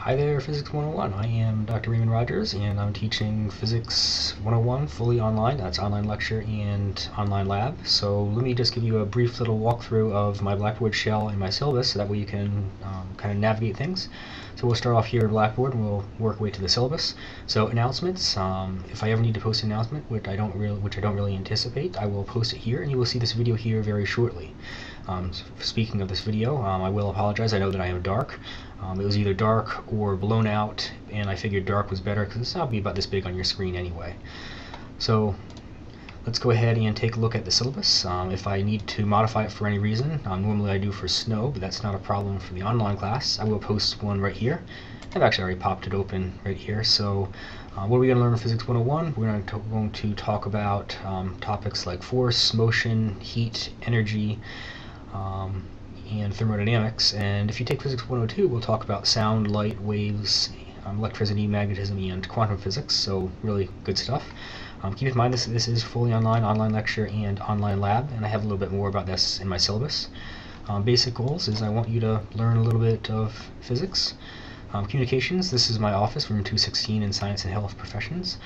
Hi there, Physics 101. I am Dr. Raymond Rogers, and I'm teaching Physics 101 fully online. That's online lecture and online lab. So let me just give you a brief little walkthrough of my Blackboard shell and my syllabus, so that way you can kind of navigate things. So we'll start off here in Blackboard, and we'll work our way to the syllabus. So announcements. If I ever need to post an announcement, which I don't really anticipate, I will post it here, and you will see this video here very shortly. Speaking of this video, I will apologize. I know that I am dark. It was either dark or blown out, and I figured dark was better because it's not be about this big on your screen anyway. So let's go ahead and take a look at the syllabus. If I need to modify it for any reason, normally I do for snow, but that's not a problem for the online class. I will post one right here. I've actually already popped it open right here. So what are we going to learn in Physics 101? We're going to talk about topics like force, motion, heat, energy, and thermodynamics. And if you take Physics 102, we'll talk about sound, light, waves, electricity, magnetism, and quantum physics. So really good stuff. Keep in mind this is fully online lecture and online lab, and I have a little bit more about this in my syllabus. Basic goals is I want you to learn a little bit of physics. Communications, this is my office, room 216 in Science and Health Professions.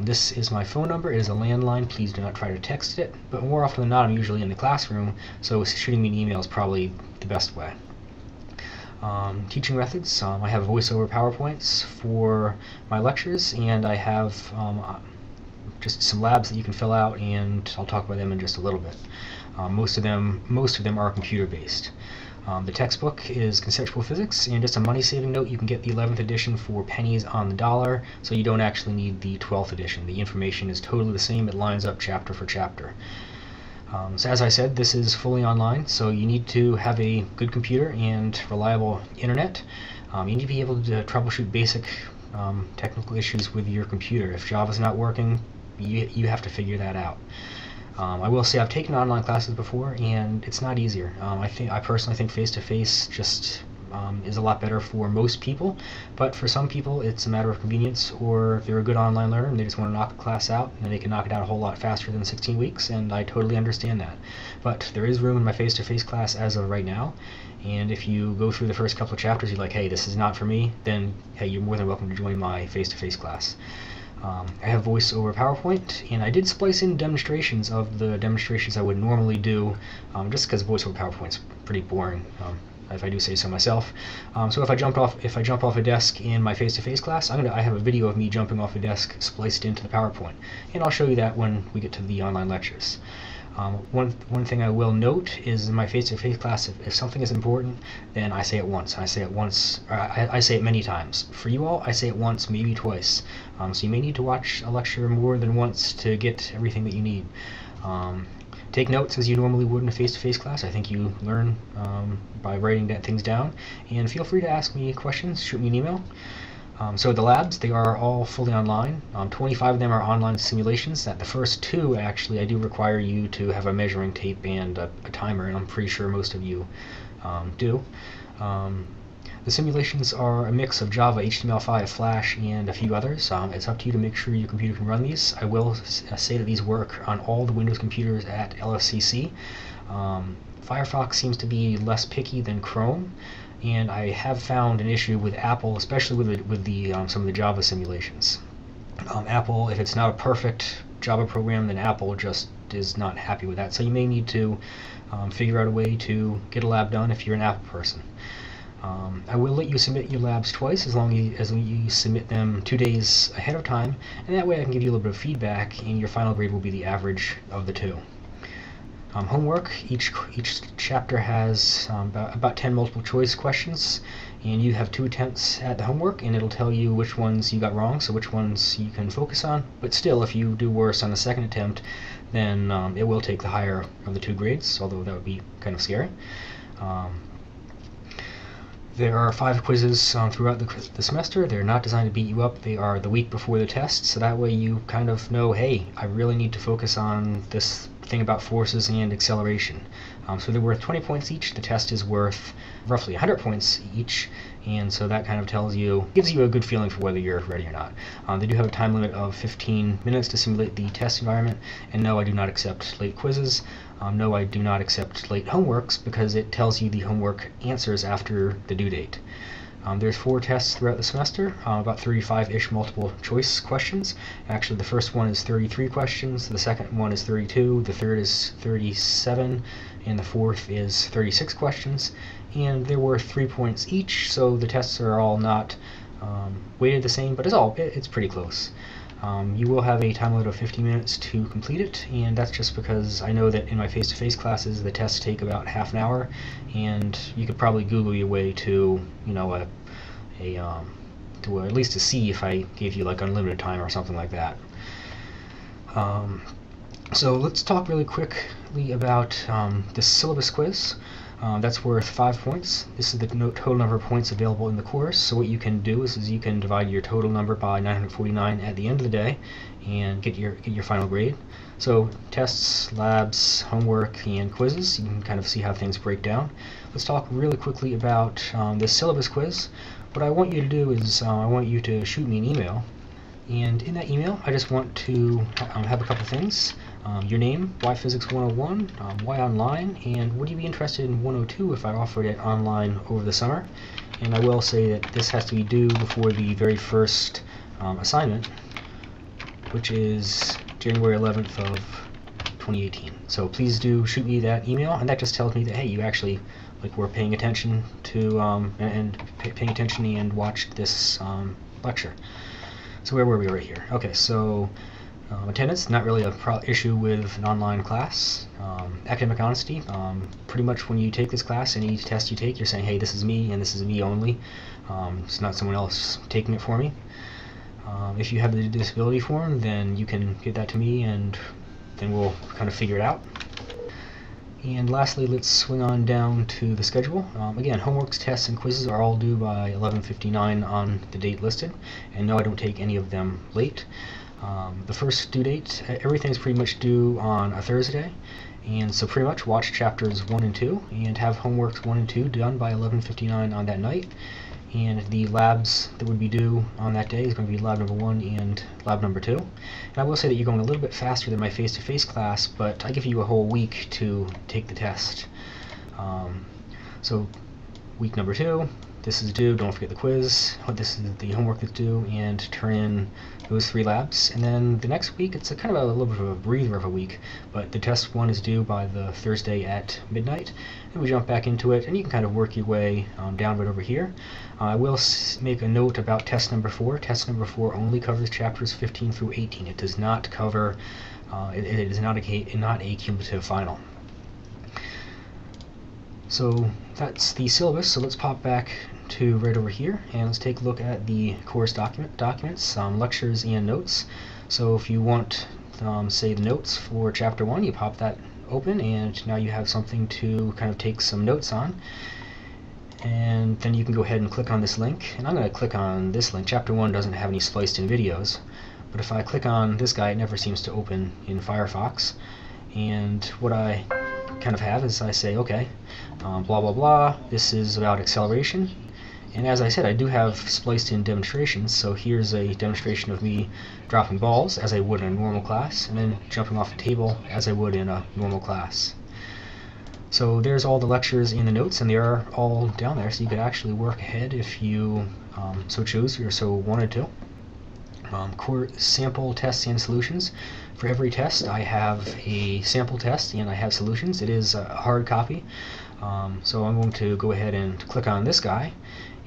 This is my phone number. It is a landline. Please do not try to text it, but more often than not I'm usually in the classroom, so shooting me an email is probably the best way. Teaching methods, I have voiceover PowerPoints for my lectures, and I have just some labs that you can fill out, and I'll talk about them in just a little bit. Most of them are computer based. The textbook is Conceptual Physics, and just a money-saving note, you can get the 11th edition for pennies on the dollar, so you don't actually need the 12th edition. The information is totally the same. It lines up chapter for chapter. So as I said, this is fully online, so you need to have a good computer and reliable internet. You need to be able to troubleshoot basic technical issues with your computer. If Java's not working, you have to figure that out. I will say I've taken online classes before, and it's not easier. I personally think face-to-face just is a lot better for most people, but for some people it's a matter of convenience, or if they're a good online learner and they just want to knock a class out, and they can knock it out a whole lot faster than 16 weeks, and I totally understand that. But there is room in my face-to-face class as of right now, and if you go through the first couple of chapters, you're like, hey, this is not for me, then hey, you're more than welcome to join my face-to-face class. I have voice over PowerPoint, and I did splice in demonstrations of the demonstrations I would normally do, just because voice over PowerPoint's pretty boring, if I do say so myself. So if I jump off a desk in my face-to-face class, I have a video of me jumping off a desk spliced into the PowerPoint, and I'll show you that when we get to the online lectures. One thing I will note is in my face-to-face class, if something is important, then I say it once. I say it many times. For you all, I say it once, maybe twice. So you may need to watch a lecture more than once to get everything that you need. Take notes as you normally would in a face-to-face class. I think you learn by writing things down. And feel free to ask me questions, shoot me an email. So the labs, they are all fully online. 25 of them are online simulations. That the first 2, actually, I do require you to have a measuring tape and a timer, and I'm pretty sure most of you do. The simulations are a mix of Java, HTML5, Flash, and a few others. It's up to you to make sure your computer can run these. I will say that these work on all the Windows computers at LSCC. Firefox seems to be less picky than Chrome, and I have found an issue with Apple, especially with some of the Java simulations. Apple, if it's not a perfect Java program, then Apple just is not happy with that. So you may need to figure out a way to get a lab done if you're an Apple person. I will let you submit your labs twice, as long as you submit them 2 days ahead of time, and that way I can give you a little bit of feedback, and your final grade will be the average of the 2. Homework, each chapter has about 10 multiple choice questions, and you have 2 attempts at the homework, and it'll tell you which ones you got wrong, so which ones you can focus on. But still, if you do worse on the second attempt, then it will take the higher of the 2 grades, although that would be kind of scary. There are 5 quizzes throughout the semester. They're not designed to beat you up. They are the week before the test, so that way you kind of know, hey, I really need to focus on this thing about forces and acceleration. So they're worth 20 points each. The test is worth roughly 100 points each, and so that kind of gives you a good feeling for whether you're ready or not. They do have a time limit of 15 minutes to simulate the test environment, and no, I do not accept late quizzes. No, I do not accept late homeworks, because it tells you the homework answers after the due date. There's 4 tests throughout the semester, about 35-ish multiple choice questions. Actually, the first one is 33 questions, the second one is 32, the third is 37, and the fourth is 36 questions. And they're worth 3 points each, so the tests are all not weighted the same, but it's pretty close. You will have a time limit of 50 minutes to complete it, and that's just because I know that in my face-to-face classes the tests take about half an hour, and you could probably Google your way to, at least to see if I gave you like unlimited time or something like that. So let's talk really quickly about the syllabus quiz. That's worth 5 points. This is the total number of points available in the course. So what you can do is you can divide your total number by 949 at the end of the day and get your final grade. So tests, labs, homework, and quizzes, you can kind of see how things break down. Let's talk really quickly about this syllabus quiz. What I want you to do is I want you to shoot me an email. And in that email, I just want to have a couple things. Your name, why Physics 101, why online, and would you be interested in 102 if I offered it online over the summer? And I will say that this has to be due before the very first assignment, which is January 11th of 2018. So please do shoot me that email, and that just tells me that, hey, you actually were paying attention to paying attention and watched this lecture. So where were we right here? Okay, so attendance, not really a issue with an online class. Academic honesty, pretty much when you take this class, any test you take, you're saying, hey, this is me and this is me only. It's not someone else taking it for me. If you have the disability form, then you can get that to me and then we'll kind of figure it out. And lastly, let's swing on down to the schedule. Again, homeworks, tests, and quizzes are all due by 11:59 on the date listed. And no, I don't take any of them late. The first due date, everything's pretty much due on a Thursday. And so pretty much watch chapters 1 and 2 and have homeworks 1 and 2 done by 11:59 on that night. And the labs that would be due on that day is going to be lab number 1 and lab number 2. And I will say that you're going a little bit faster than my face-to-face class, but I give you a whole week to take the test. So week number 2, this is due, don't forget the quiz, this is the homework that's due, and turn in those 3 labs. And then the next week, it's a kind of a little bit of a breather of a week, but the test 1 is due by the Thursday at midnight. Then we jump back into it, and you can kind of work your way down right over here. I will make a note about test number 4. Test number 4 only covers chapters 15 through 18. It does not cover, it is not a cumulative final. So that's the syllabus, so let's pop back to right over here and let's take a look at the course documents, lectures, and notes. So if you want, say, the notes for chapter 1, you pop that open and now you have something to kind of take some notes on. And then you can go ahead and click on this link, and I'm going to click on this link. Chapter 1 doesn't have any spliced in videos, but if I click on this guy, it never seems to open in Firefox. And what I kind of have is I say, okay, blah blah blah, this is about acceleration. And as I said, I do have spliced in demonstrations, so here's a demonstration of me dropping balls as I would in a normal class, and then jumping off a table as I would in a normal class. So there's all the lectures in the notes, and they are all down there, so you could actually work ahead if you so choose or so wanted to. Core sample tests and solutions. For every test, I have a sample test and I have solutions. It is a hard copy, so I'm going to go ahead and click on this guy.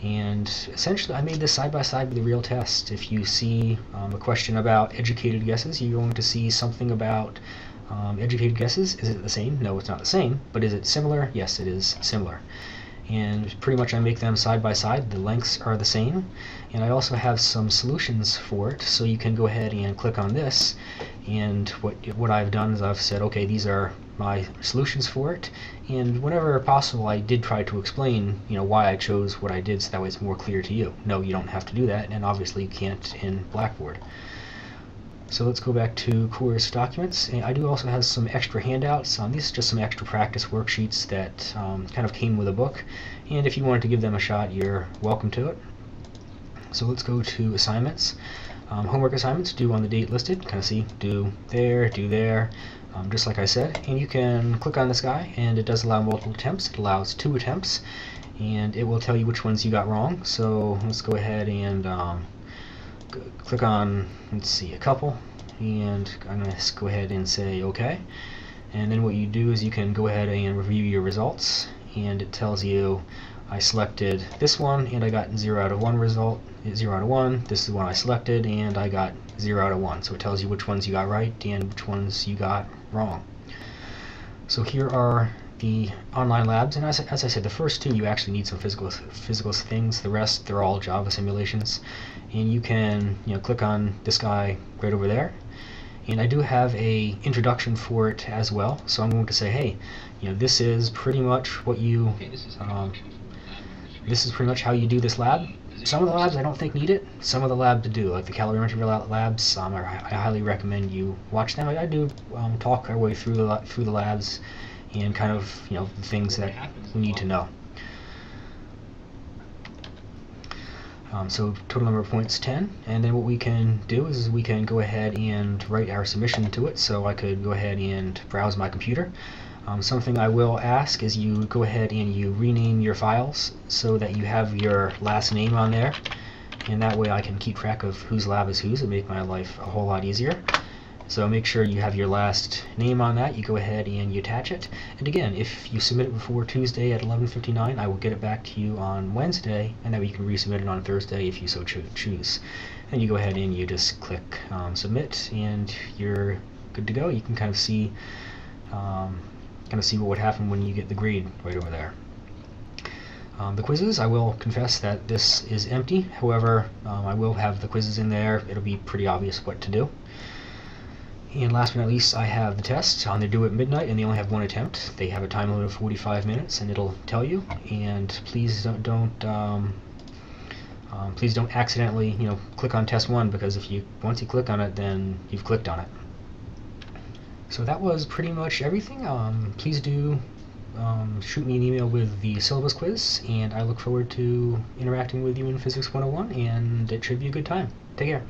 And essentially, I made this side by side with the real test. If you see a question about educated guesses, you're going to see something about educated guesses. Is it the same? No, it's not the same. But is it similar? Yes, it is similar. And pretty much I make them side by side. The lengths are the same. And I also have some solutions for it, so you can go ahead and click on this. And what I've done is I've said, okay, these are my solutions for it. And whenever possible, I did try to explain, why I chose what I did, so that way it's more clear to you. No, you don't have to do that, and obviously you can't in Blackboard. So let's go back to course documents. And I do also have some extra handouts. These are just some extra practice worksheets that kind of came with a book. And if you wanted to give them a shot, you're welcome to it. So let's go to assignments. Homework assignments due on the date listed. Kind of see due there, just like I said. And you can click on this guy, and it does allow multiple attempts. It allows 2 attempts. and it will tell you which ones you got wrong. So let's go ahead and click on, let's see, a couple, and I'm going to go ahead and say OK. And then what you do is you can go ahead and review your results, and it tells you I selected this one and I got 0 out of 1 result, 0 out of 1. This is the one I selected and I got 0 out of 1. So it tells you which ones you got right and which ones you got wrong. So here are the online labs, and as I said, the first two you actually need some physical things. The rest, they're all Java simulations, and you can click on this guy right over there. And I do have a introduction for it as well, so I'm going to say, hey, this is pretty much what you this is pretty much how you do this lab. Some of the labs I don't think need it. Some of the labs do, like the calorimetry labs. I highly recommend you watch them. I do talk our way through the labs and kind of the things that we need to know. So total number of points 10, and then what we can do is we can go ahead and write our submission to it. So I could go ahead and browse my computer. Something I will ask is you go ahead and you rename your files so that you have your last name on there, and that way I can keep track of whose lab is whose and make my life a whole lot easier. So make sure you have your last name on that. You go ahead and you attach it. And again, if you submit it before Tuesday at 11:59, I will get it back to you on Wednesday, and that way you can resubmit it on Thursday if you so choose. And you go ahead and you just click submit, and you're good to go. You can kind of see what would happen when you get the grade right over there. The quizzes, I will confess that this is empty. However, I will have the quizzes in there. It'll be pretty obvious what to do. And last but not least, I have the test. They're due at midnight, and they only have one attempt. They have a time limit of 45 minutes, and it'll tell you. And please please don't accidentally click on test 1, because once you click on it, then you've clicked on it. So that was pretty much everything. Please do shoot me an email with the syllabus quiz, and I look forward to interacting with you in Physics 101, and it should be a good time. Take care.